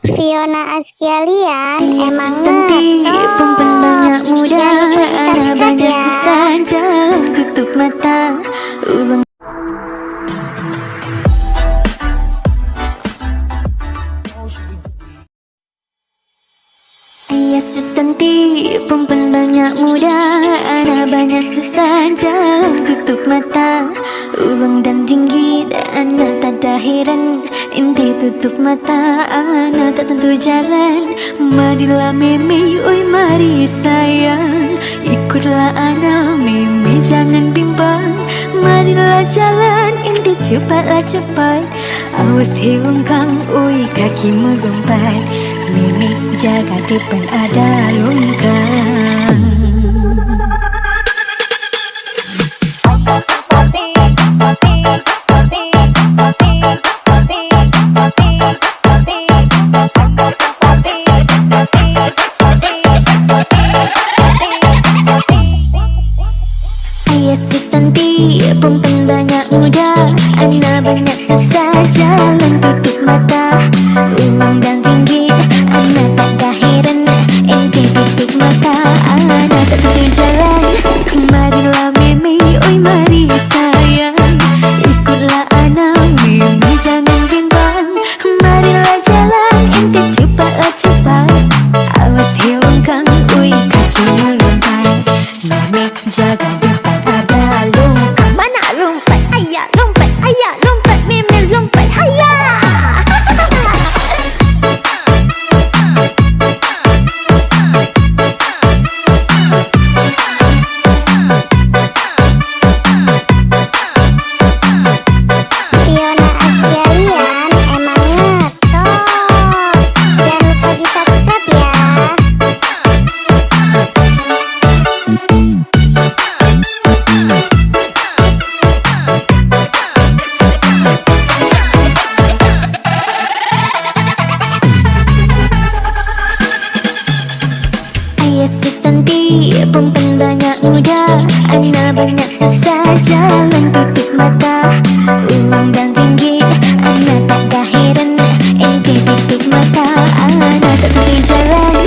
Fiona Askalian emang pun banyak muda, ada banyak ya. susah, jalan tutup mata. Ayah Susanti, perempuan banyak muda, ada banyak susah, jalan tutup mata. Uang dan ringgit, anak tak ada heran. Inti tutup mata, anak tak tentu jalan. Marilah meme, oi mari sayang, ikutlah anak meme, jangan bimbang. Marilah jalan, inti cepatlah cepat. Awas hengkang, oi kakimu lompat. Meme jaga depan ada longkang. Ayah Susanti, perempuan banyak muda, anak banyak susah, jalan tutup mata. Uang dan ringgit, anak tak ada heran. Ente tutup mata, anak tak tentu jalan. Marilah meme, oi mari sayang, ikutlah anak meme, jangan bimbang. Marilah jalan, ente cepatlah cepat. Awas hengkang, oi kakimu lompat. Meme jaga depan ada longkang. Mana lompat? Ayah lompat, ayah lompat, meme lompat, ayah. Fiona Askalian emang ngetop. Jangan lupa di subscribe ya. Ayah Susanti, perempuan banyak muda, anak banyak susah, jalan tutup mata. Uang dan ringgit, anak tak ada heran. Ente tutup mata, anak tak tentu jalan.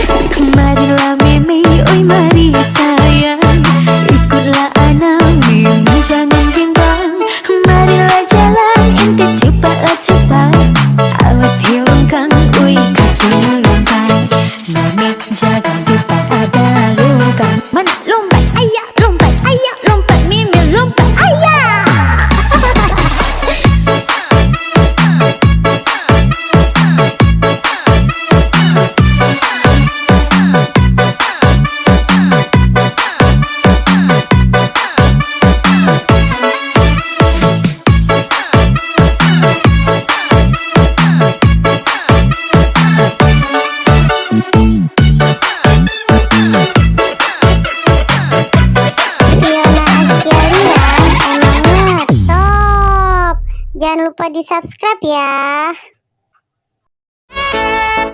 Marilah meme, oi mari sayang, ikutlah anak meme, jangan bimbang. Marilah jalan, ente cepatlah cepat. Awas hengkang, oi kakimu lompat. Meme jaga depan ada longkang. Mana lompat? Ayah lompat, ayah lompat, meme lompat, ayah. Fiona Askalian emang ngetop. Jangan lupa di subscribe ya.